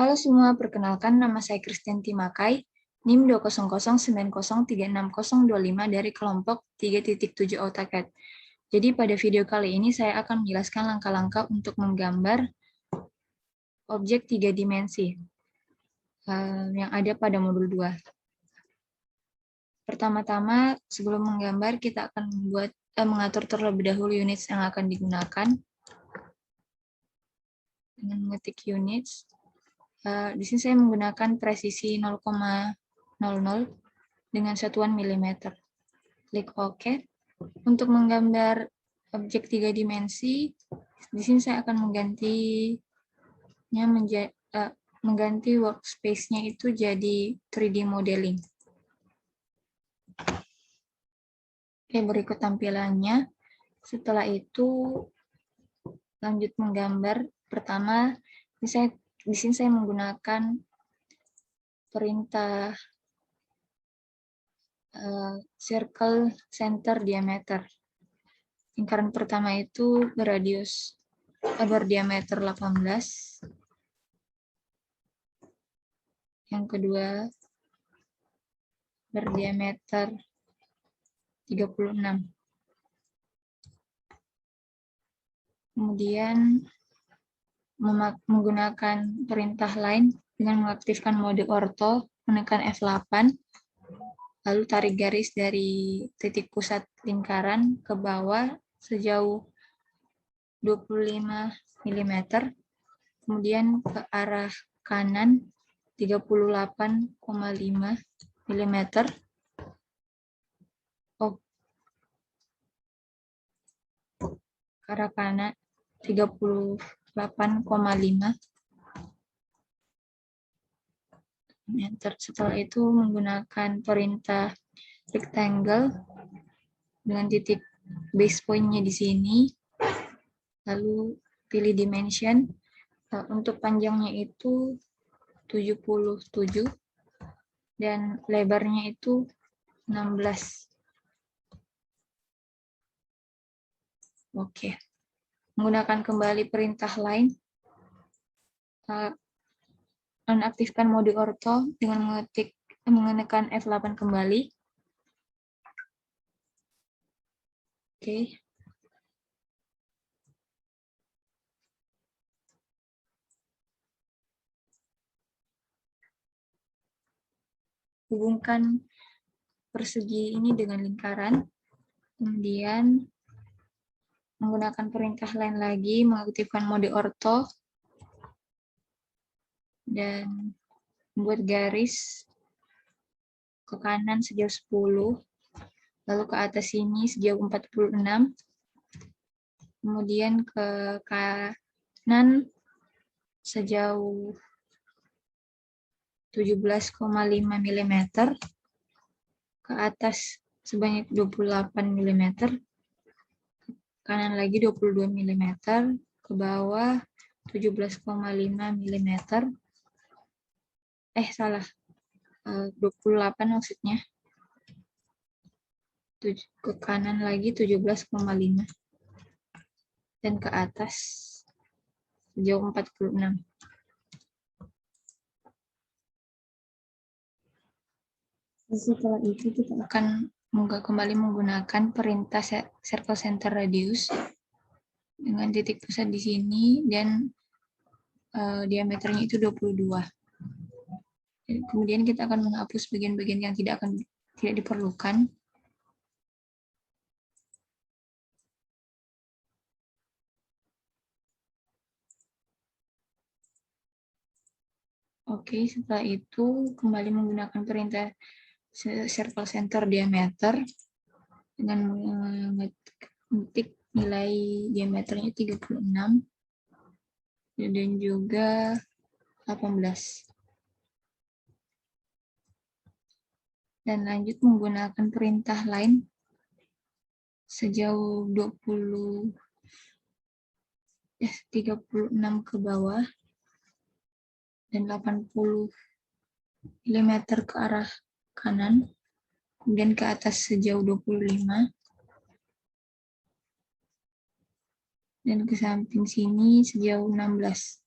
Halo semua, perkenalkan nama saya Kristianti Makai, NIM 20090360025 dari kelompok 3.7 AutoCAD. Jadi pada video kali ini saya akan menjelaskan langkah-langkah untuk menggambar objek 3 dimensi yang ada pada modul 2. Pertama-tama, sebelum menggambar, kita akan mengatur terlebih dahulu units yang akan digunakan. Dengan mengetik units, di sini saya menggunakan presisi 0,00 dengan satuan milimeter. Klik OK. Untuk menggambar objek 3 dimensi, di sini saya akan mengganti workspace-nya itu jadi 3D modeling. Oke, berikut tampilannya. Setelah itu lanjut menggambar. Pertama, di sini saya menggunakan perintah circle center diameter. Lingkaran pertama itu berdiameter 18. Yang kedua berdiameter 36. Kemudian menggunakan perintah lain dengan mengaktifkan mode ortho, menekan F8, lalu tarik garis dari titik pusat lingkaran ke bawah sejauh 25 mm, kemudian ke arah kanan 38,5 mm, ke arah kanan 38,5 mm. Setelah itu menggunakan perintah rectangle dengan titik base point-nya di sini, lalu pilih dimension. Untuk panjangnya itu 77 dan lebarnya itu 16. Oke. Menggunakan kembali perintah lain, nonaktifkan mode ortho dengan menekan F8 kembali. Oke. Hubungkan persegi ini dengan lingkaran. Kemudian menggunakan perintah lain lagi, mengaktifkan mode ortho dan membuat garis ke kanan sejauh 10, lalu ke atas sini sejauh 46, kemudian ke kanan sejauh 17,5 mm, ke atas sebanyak 28 mm, kanan lagi 22 mm, ke bawah 17,5 mm. Salah. 28 maksudnya. Ke kanan lagi 17,5 dan ke atas sejauh 46. Setelah itu kita akan kembali menggunakan perintah circle center radius dengan titik pusat di sini dan diameternya itu 22. Kemudian kita akan menghapus bagian-bagian yang tidak diperlukan. Oke, setelah itu kembali menggunakan perintah circle center diameter dengan mengetik nilai diameternya 36 dan juga 18. Dan lanjut menggunakan perintah lain sejauh 36 ke bawah dan 80 mm ke arah kanan, kemudian ke atas sejauh 25, dan ke samping sini sejauh 16.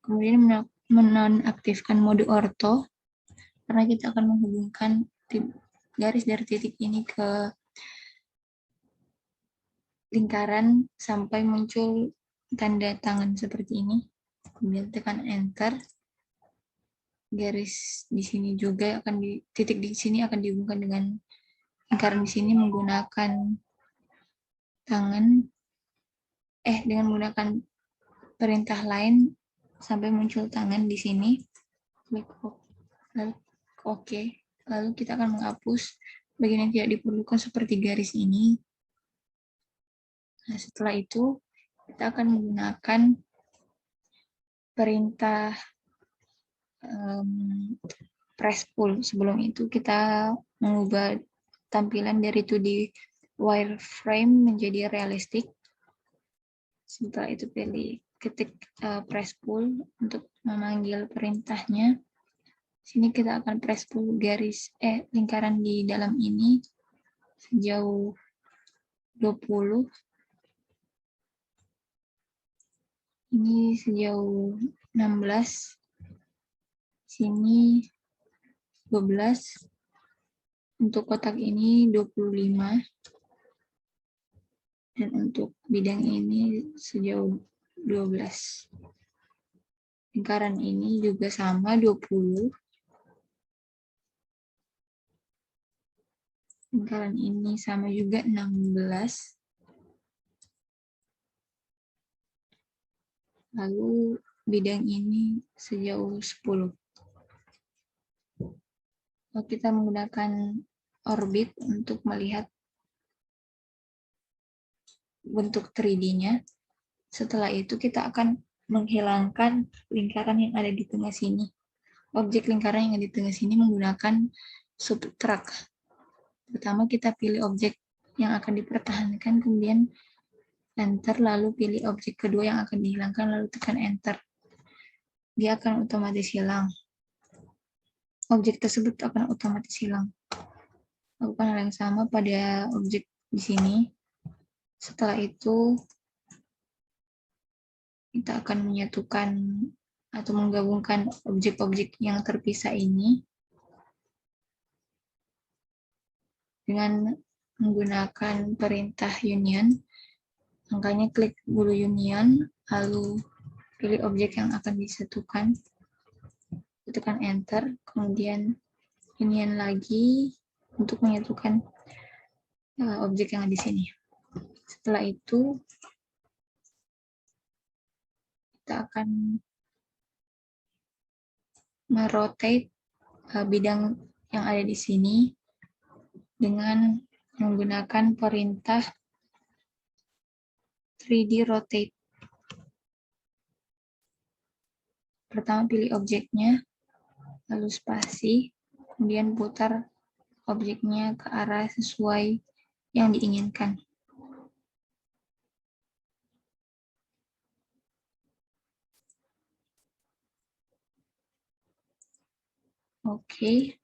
Kemudian menonaktifkan mode orto, karena kita akan menghubungkan garis dari titik ini ke lingkaran sampai muncul tanda tangan seperti ini. Kemudian tekan enter. Garis di sini juga akan titik di sini akan dihubungkan dengan lingkaran di sini menggunakan tangan dengan menggunakan perintah lain sampai muncul tangan di sini. Klik OK. Lalu kita akan menghapus bagian yang tidak diperlukan seperti garis ini. Nah, setelah itu kita akan menggunakan perintah press pull. Sebelum itu kita mengubah tampilan dari 2D wireframe menjadi realistik. Setelah itu ketik press pull untuk memanggil perintahnya. Sini kita akan press pull lingkaran di dalam ini sejauh 20. Ini sejauh 16. Sini 12. Untuk kotak ini 25. Dan untuk bidang ini sejauh 12. Lingkaran ini juga sama 20. Lingkaran ini sama juga 16. Lalu bidang ini sejauh 10. Lalu kita menggunakan orbit untuk melihat bentuk 3D-nya. Setelah itu kita akan menghilangkan lingkaran yang ada di tengah sini. Objek lingkaran yang ada di tengah sini menggunakan subtract. Pertama kita pilih objek yang akan dipertahankan, kemudian enter, lalu pilih objek kedua yang akan dihilangkan, lalu tekan enter. Dia akan otomatis hilang. Objek tersebut akan otomatis hilang. Lakukan hal yang sama pada objek di sini. Setelah itu kita akan menyatukan atau menggabungkan objek-objek yang terpisah ini dengan menggunakan perintah union. Angkanya klik dulu union, lalu pilih objek yang akan disatukan, tekan enter, kemudian union lagi untuk menyatukan objek yang ada di sini. Setelah itu kita akan merotate bidang yang ada di sini dengan menggunakan perintah 3D rotate. Pertama pilih objeknya, lalu spasi, kemudian putar objeknya ke arah sesuai yang diinginkan. Oke.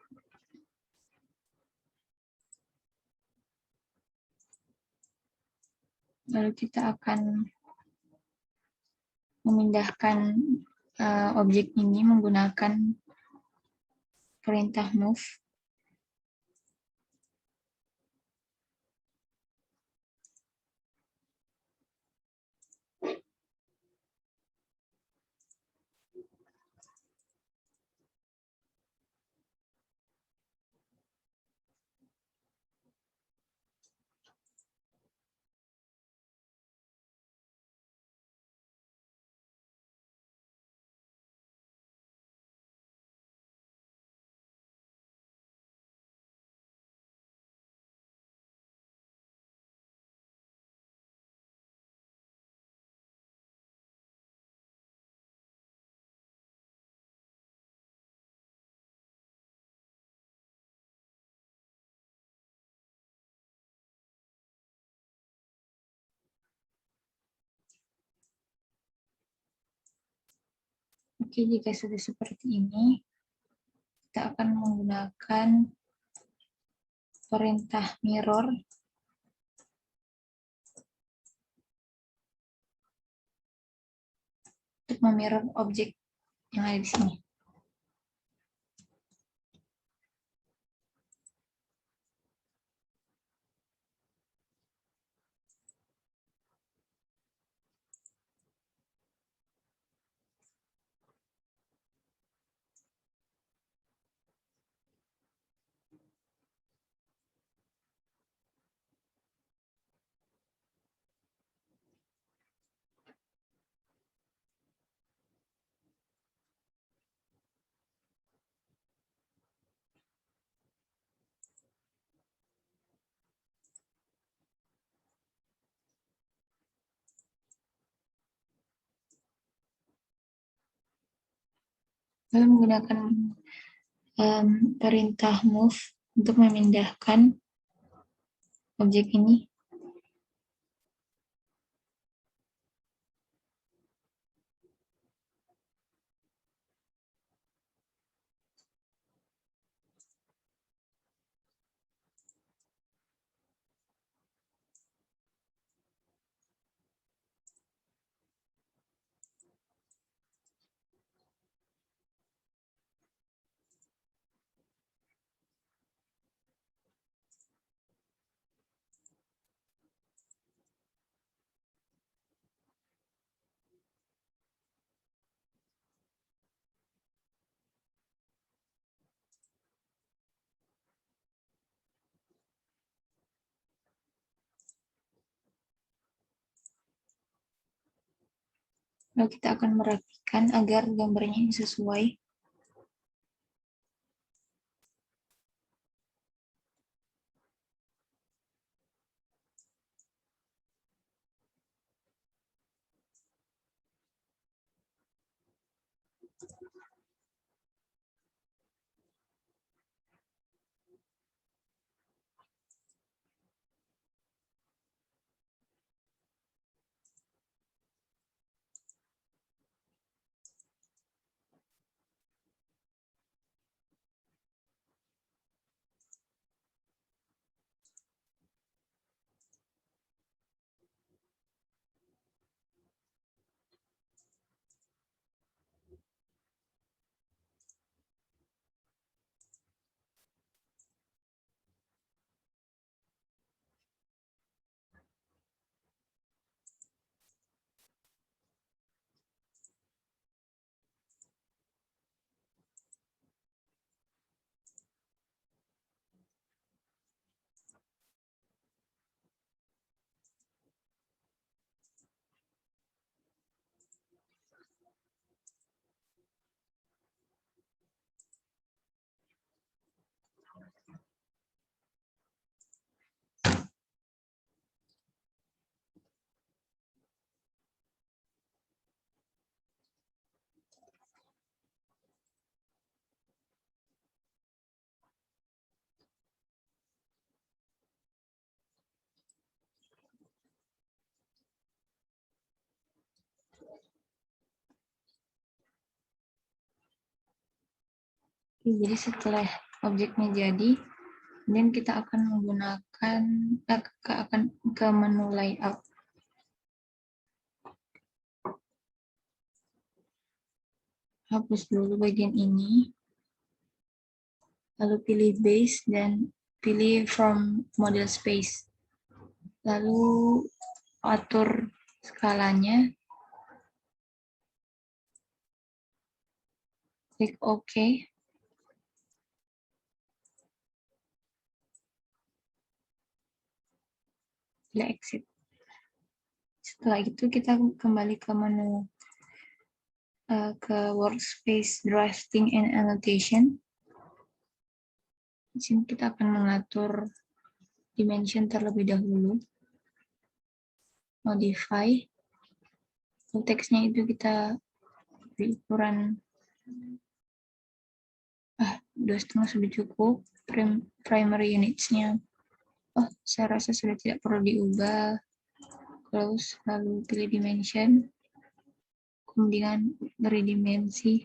Lalu kita akan memindahkan objek ini menggunakan perintah move. Oke, jika sudah seperti ini, kita akan menggunakan perintah mirror untuk memirror objek yang ada di sini. Lalu menggunakan perintah move untuk memindahkan objek ini. Lalu kita akan merapikan agar gambarnya ini sesuai. Oke, jadi setelah objeknya jadi, dan kita akan menggunakan ke menu layout. Hapus dulu bagian ini, lalu pilih base dan pilih from model space. Lalu atur skalanya, klik OK. Pilih exit. Setelah itu kita kembali ke menu ke workspace drafting and annotation. Di sini kita akan mengatur dimension terlebih dahulu. Modify. Teksnya itu kita beri ukuran 2,5 sudah cukup. Primary units-nya saya rasa sudah tidak perlu diubah. Close, lalu pilih dimension, kemudian beri dimensi.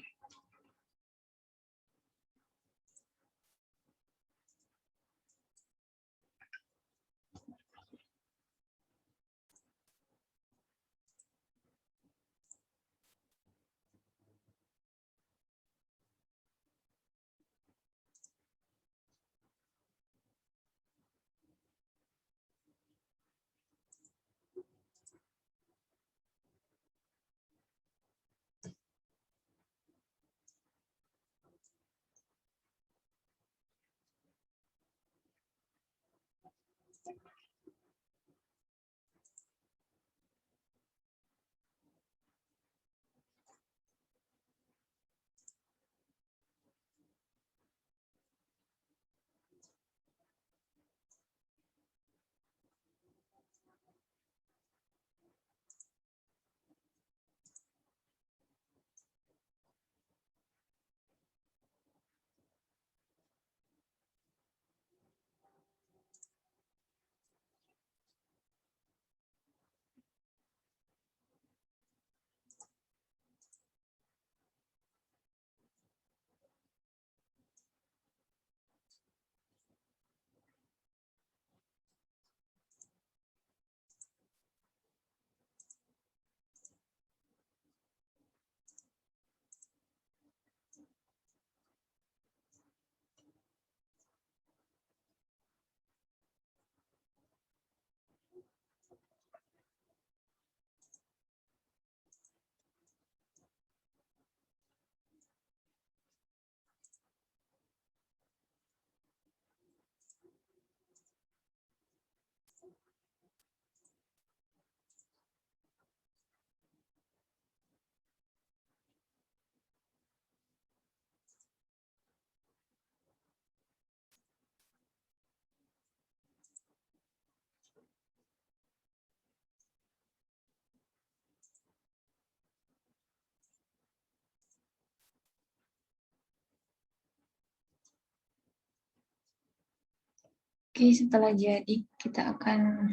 Oke, setelah jadi, kita akan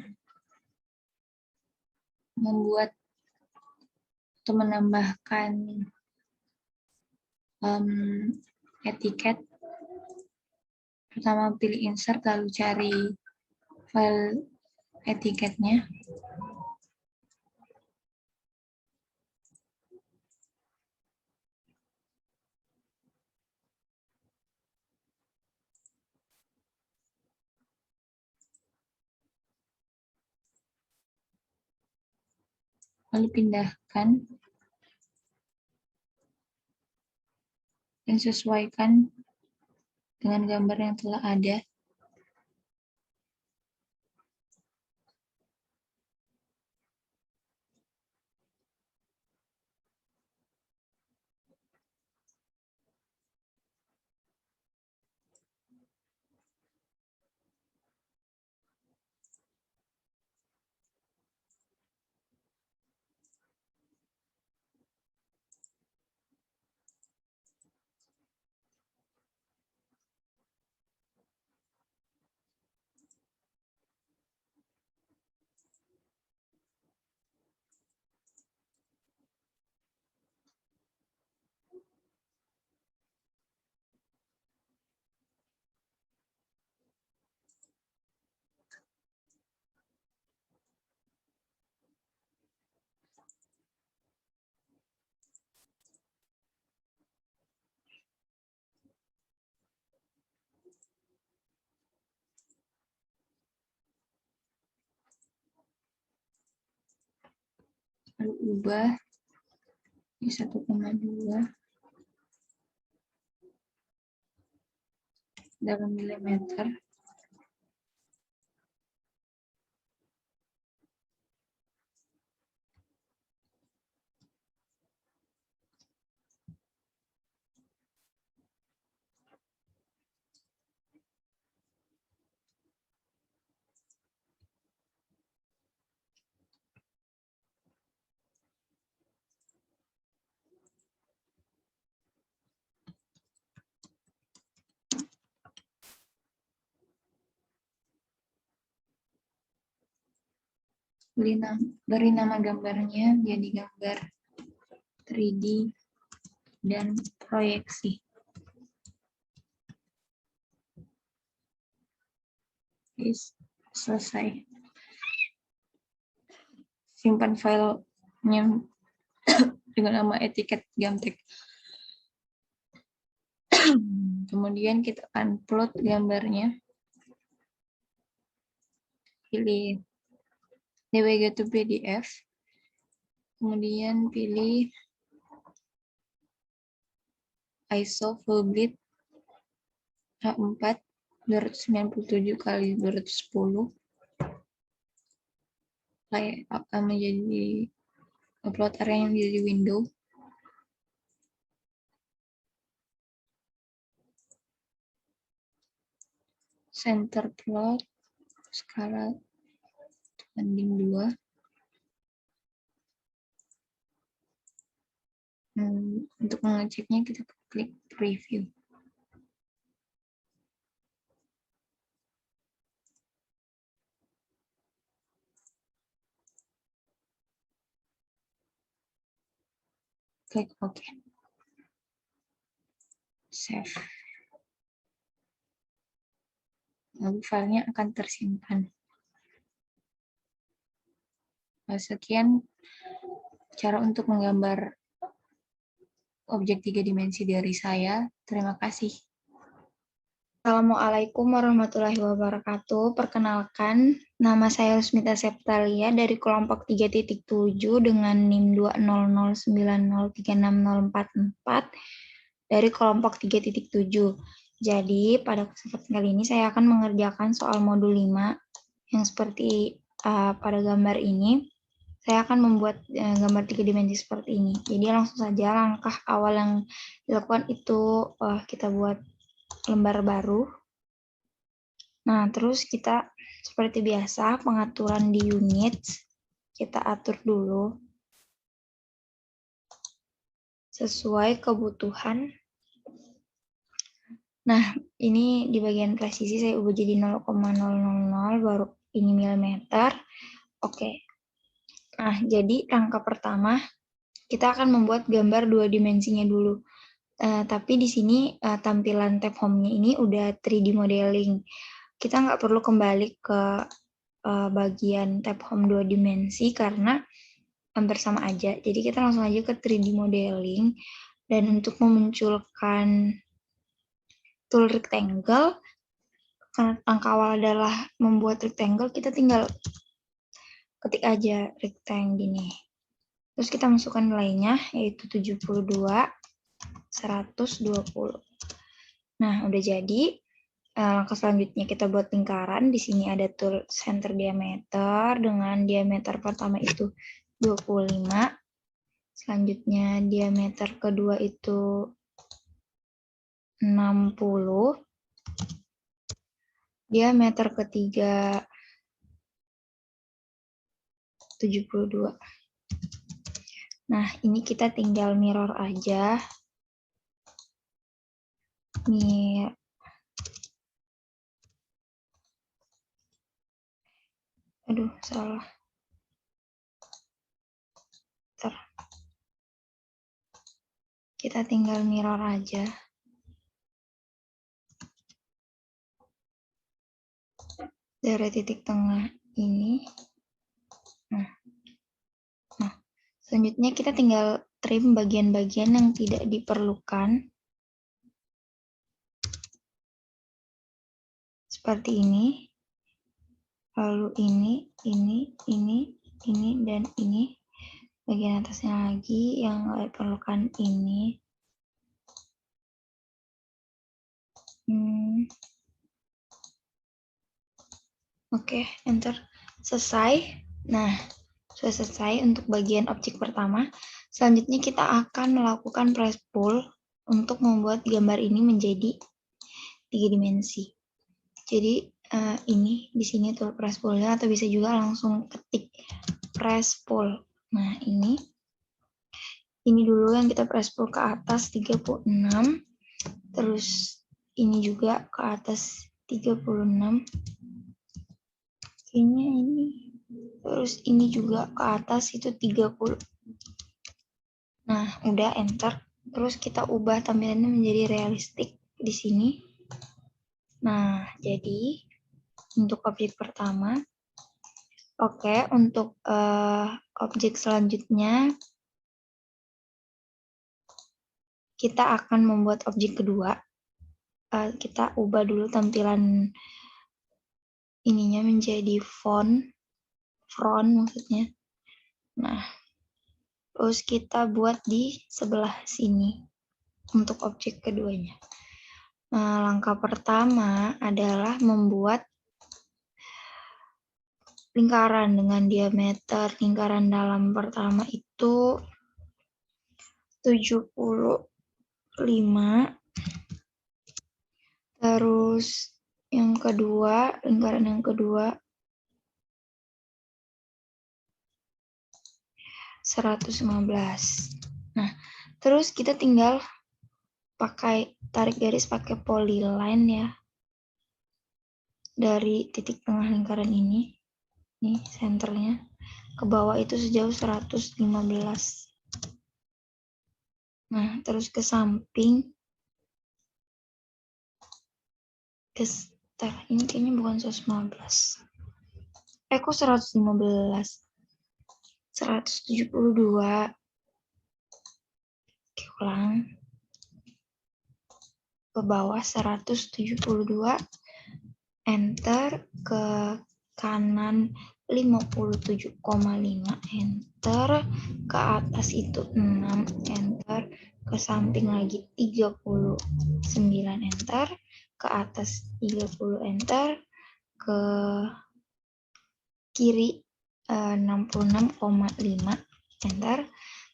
membuat atau menambahkan etiket. Pertama pilih insert, lalu cari file etiketnya. Lalu pindahkan dan sesuaikan dengan gambar yang telah ada. Lalu ubah di 1,2 dalam milimeter. Beri nama gambarnya jadi gambar 3D dan proyeksi. Selesai. Simpan filenya dengan nama etiket Gamtek. Kemudian kita akan upload gambarnya. Pilih DWG to PDF. Kemudian pilih ISO full width H4 297 kali 210. Menjadi upload area yang menjadi window. Center plot skala banding 2. Untuk mengeceknya kita klik preview. Klik OK. Save. Lalu filenya akan tersimpan. Sekian cara untuk menggambar objek 3 dimensi dari saya. Terima kasih. Assalamualaikum warahmatullahi wabarakatuh. Perkenalkan, nama saya Rusmita Septalia dari kelompok 3.7 dengan NIM 20090303644 dari kelompok 3.7. Jadi, pada kesempatan kali ini saya akan mengerjakan soal modul 5 yang seperti pada gambar ini. Saya akan membuat gambar 3 dimensi seperti ini. Jadi langsung saja langkah awal yang dilakukan itu kita buat lembar baru. Nah, terus kita seperti biasa pengaturan di unit kita atur dulu sesuai kebutuhan Nah, ini di bagian presisi saya ubah jadi 0,000, baru ini milimeter. Oke. Nah, jadi langkah pertama kita akan membuat gambar 2 dimensinya dulu. Tapi di sini tampilan tab home-nya ini udah 3D modeling. Kita nggak perlu kembali ke bagian tab home 2 dimensi karena hampir sama aja. Jadi kita langsung aja ke 3D modeling. Dan untuk memunculkan tool rectangle, karena langkah awal adalah membuat rectangle, kita tinggal ketik aja rectangle gini. Terus kita masukkan nilainya, yaitu 72, 120. Nah, udah jadi. Langkah selanjutnya kita buat lingkaran. Di sini ada tool center diameter dengan diameter pertama itu 25. Selanjutnya diameter kedua itu 60. Diameter ketiga 72. Nah, ini kita tinggal mirror aja. Aduh, salah. Bentar. Kita tinggal mirror aja. Dari titik tengah ini. Nah, selanjutnya kita tinggal trim bagian-bagian yang tidak diperlukan. Seperti ini. Lalu ini, dan ini. Bagian atasnya lagi yang nggak diperlukan ini. Oke, enter. Selesai. Nah, sudah selesai untuk bagian objek pertama. Selanjutnya kita akan melakukan press pull untuk membuat gambar ini menjadi 3 dimensi. Jadi ini di sini tuh press pull-nya, atau bisa juga langsung ketik press pull. Nah, ini dulu yang kita press pull ke atas 36. Terus ini juga ke atas 36. Kayaknya ini. Terus ini juga ke atas itu 30. Nah, udah enter. Terus kita ubah tampilannya menjadi realistik di sini. Nah, jadi untuk objek pertama. Oke, untuk objek selanjutnya kita akan membuat objek kedua. Kita ubah dulu tampilan ininya menjadi front maksudnya. Nah, terus kita buat di sebelah sini untuk objek keduanya. Nah, langkah pertama adalah membuat lingkaran dengan diameter lingkaran dalam pertama itu 75. Terus yang kedua, lingkaran yang kedua 115. Nah, terus kita tinggal tarik garis pakai polyline ya. Dari titik tengah lingkaran ini, nih senternya, ke bawah itu sejauh 115. Nah, terus ke samping, ini kayaknya bukan 115. Kok 115? 172. Oke, ulang. Ke bawah 172, enter, ke kanan 57,5, enter, ke atas itu 6, enter, ke samping lagi 39, enter, ke atas 30, enter, ke kiri 66,5, enter.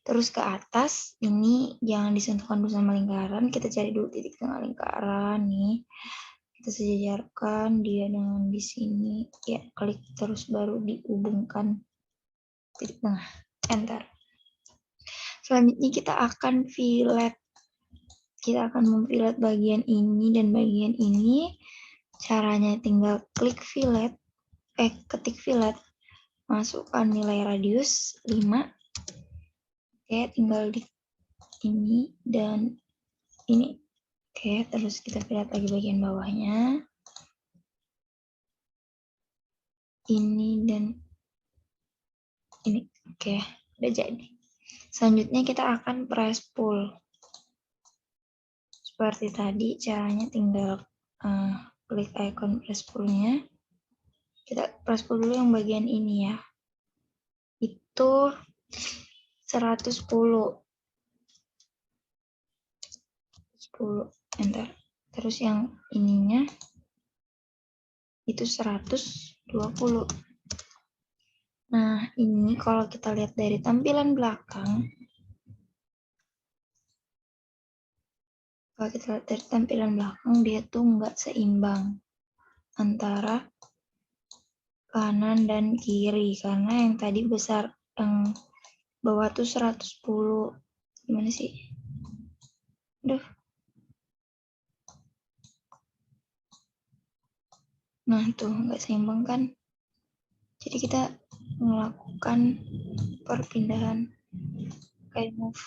Terus ke atas, ini jangan disentuhkan dulu sama lingkaran. Kita cari dulu titik tengah lingkaran nih. Kita sejajarkan dia dengan di sini. Ya, klik terus baru dihubungkan titik tengah. Enter. Selanjutnya kita akan fillet. kita akan memfillet bagian ini dan bagian ini. Caranya tinggal klik fillet, ketik fillet, masukkan nilai radius 5. Oke, tinggal di ini dan ini. Oke, terus kita fillet lagi bagian bawahnya. Ini dan ini. Oke, udah jadi. Selanjutnya kita akan press pull. Seperti tadi, caranya tinggal klik icon press pull-nya. Kita press pull dulu yang bagian ini ya. Itu 110. 10, enter. Terus yang ininya itu 120. Nah, ini kalau kita lihat dari tampilan belakang, dia tuh nggak seimbang antara kanan dan kiri, karena yang tadi besar, yang bawah tuh 110. Gimana sih? Aduh. Nah, tuh nggak seimbang kan? Jadi kita melakukan perpindahan kayak move.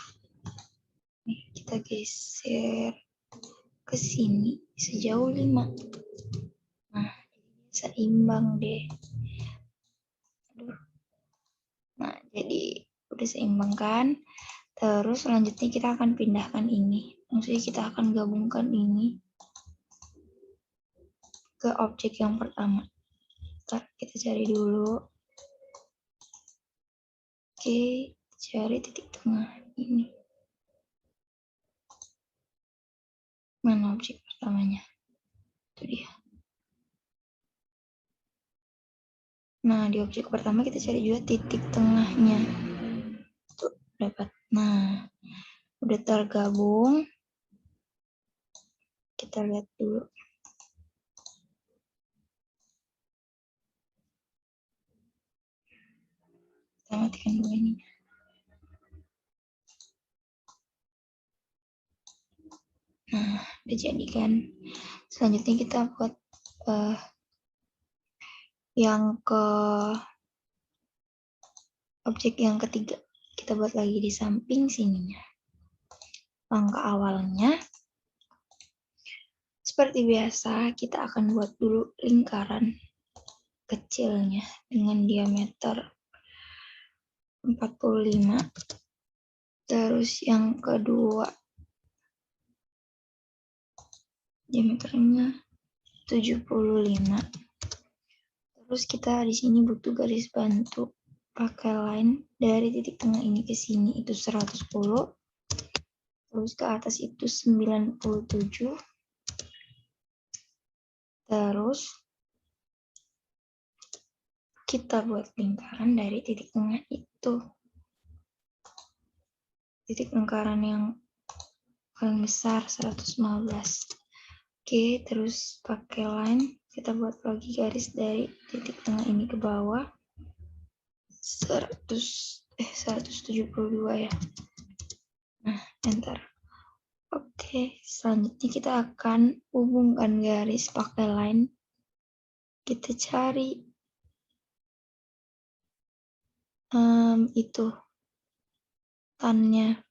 Nih, kita geser ke sini sejauh 5. Nah, seimbang deh. Aduh. Nah, jadi udah seimbang kan? Terus selanjutnya kita akan pindahkan ini. Maksudnya kita akan gabungkan ini ke objek yang pertama. Ntar kita cari dulu. Oke, cari titik tengah ini. Mana objek pertamanya? Itu dia. Nah, di objek pertama kita cari juga titik tengahnya. Tuh, dapat. Nah, udah tergabung. Kita lihat dulu. Kita matikan dulu ini. Nah, udah jadi kan. Selanjutnya kita buat yang ke objek yang ketiga. Kita buat lagi di samping sininya. Langkah awalnya, seperti biasa, kita akan buat dulu lingkaran kecilnya dengan diameter 45. Terus yang kedua, diameternya 75. Terus kita di sini butuh garis bantu pakai line dari titik tengah ini ke sini itu 110. Terus ke atas itu 97. Terus kita buat lingkaran dari titik tengah itu. Titik lingkaran yang paling besar 115. Oke, terus pakai line kita buat lagi garis dari titik tengah ini ke bawah 172 ya. Nah, enter. Oke, selanjutnya kita akan hubungkan garis pakai line. Kita cari itu tannya.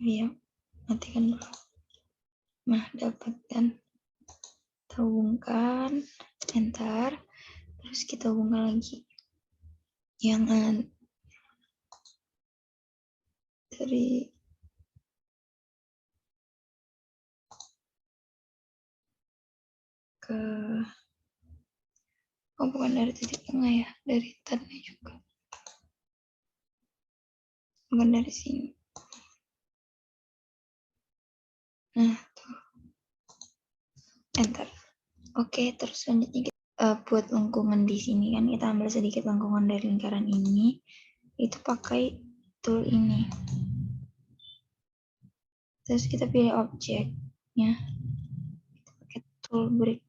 Ya, matikan dulu. Nah, dapat kan? Kita hubungkan, enter. Terus kita hubungkan lagi yang dari ke bukan dari titik tengah ya, dari tannya juga. Bukan dari sini. Nah, tuh. Enter. Oke, terus selanjutnya kita buat lengkungan di sini kan, kita ambil sedikit lengkungan dari lingkaran ini. Itu pakai tool ini. Terus kita pilih objeknya. Kita pakai tool break.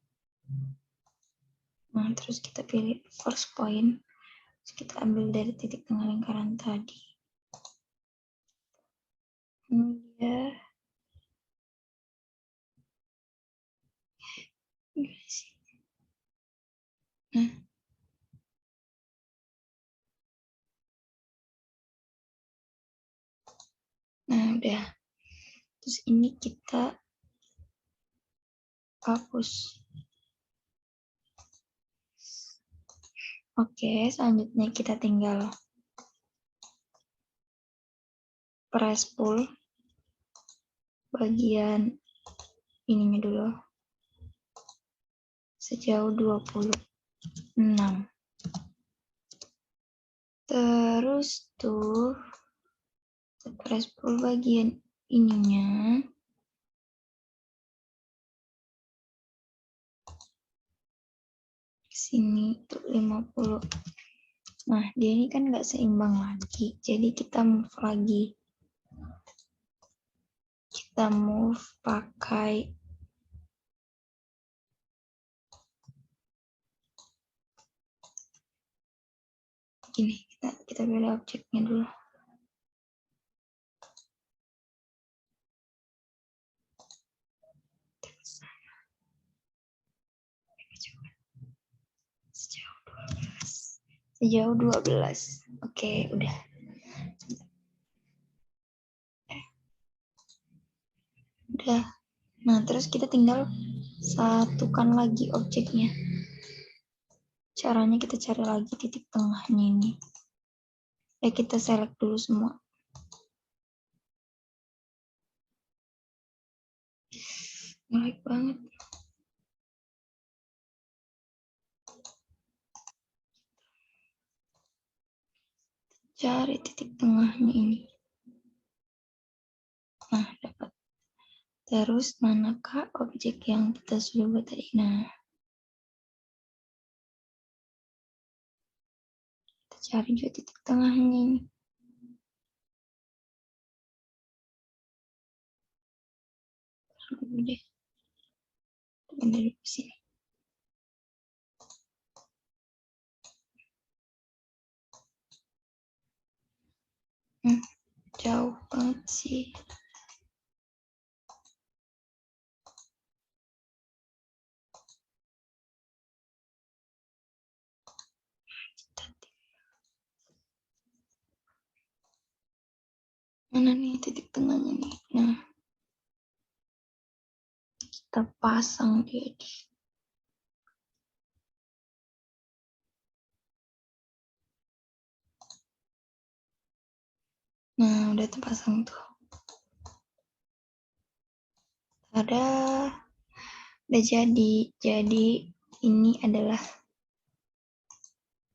Nah, terus kita pilih first point. Terus kita ambil dari titik tengah lingkaran tadi. Ini dia. Nah, udah. Terus ini kita hapus. Oke, selanjutnya kita tinggal press pull bagian ininya dulu sejauh 26. Terus tuh press pull bagian ininya sini tuh 50. Nah, dia ini kan nggak seimbang lagi, jadi kita move lagi. Kita move pakai gini, kita pilih objeknya dulu. Sejauh 12. Oke, udah. Udah. Nah, terus kita tinggal satukan lagi objeknya. Caranya kita cari lagi titik tengahnya ini. Kita select dulu semua. Menarik banget. Cari titik tengahnya ini. Nah, dapat. Terus manakah objek yang kita sudah buat tadi? Nah, kita cari juga titik tengahnya ini. Dulu deh. Dari sini. Jauh banget sih. Mana nih titik tengahnya nih? Nah, kita pasang dia di. Nah, udah terpasang tuh. Ada. Udah jadi. Jadi ini adalah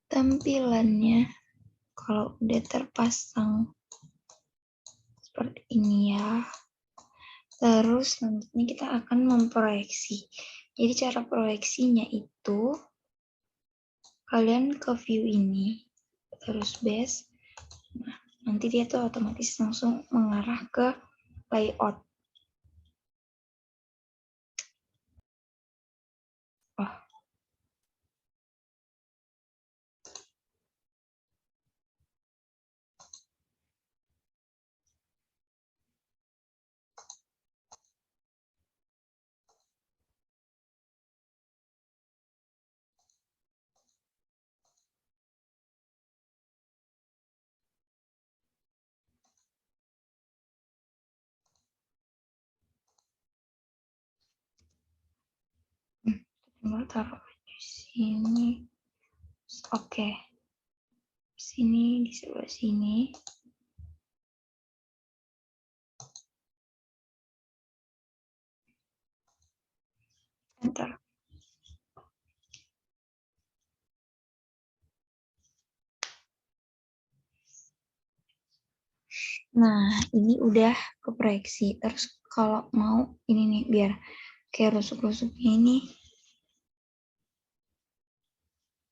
tampilannya kalau udah terpasang seperti ini ya. Terus selanjutnya kita akan memproyeksi. Jadi cara proyeksinya itu kalian ke view ini, terus base. Nah, nanti dia tuh otomatis langsung mengarah ke layout. Oh. Tinggal taruh di sini. Oke. Sini di sebelah sini. Enter. Nah, ini udah keproyeksi. Terus kalau mau ini nih biar kayak rusuk-rusuknya ini,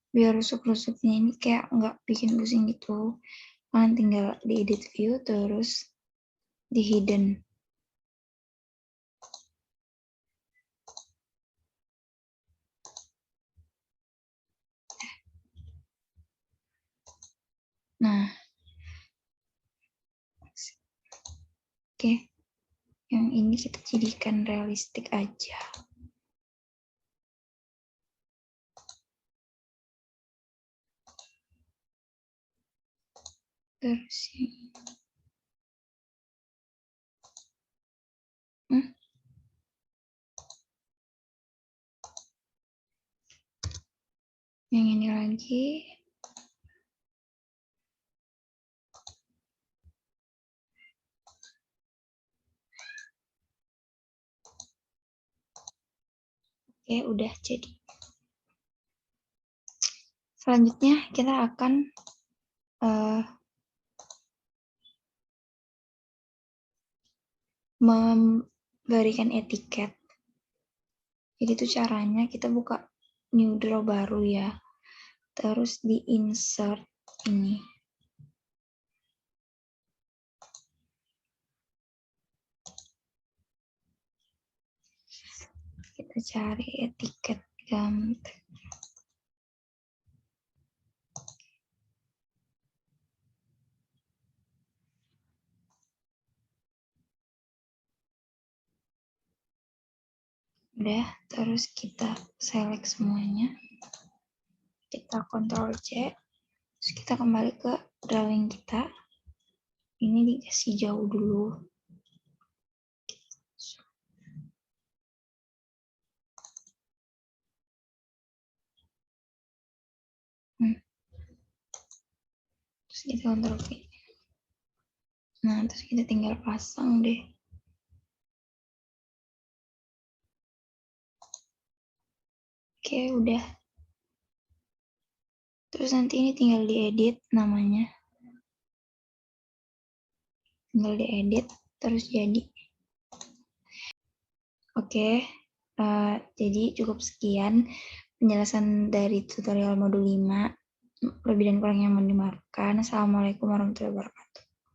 biar rusuk-rusuknya ini kayak nggak bikin pusing gitu. Kalian tinggal di edit view terus di hidden. Nah, oke. Yang ini kita jadikan realistik aja. Terus yang ini lagi. Oke, udah jadi. Selanjutnya kita akan memberikan etiket. Jadi itu caranya kita buka new draw baru ya. Terus di insert ini. Kita cari etiket gambar. Udah, terus kita select semuanya. Kita Ctrl C. Terus kita kembali ke drawing kita. Ini dikasih jauh dulu. Terus kita Ctrl V. Nah, terus kita tinggal pasang deh. Oke, udah. Terus nanti ini tinggal diedit namanya. Tinggal diedit, terus jadi. Oke, jadi cukup sekian penjelasan dari tutorial modul 5. Lebih dan kurangnya mohon dimaafkan. Assalamualaikum warahmatullahi wabarakatuh.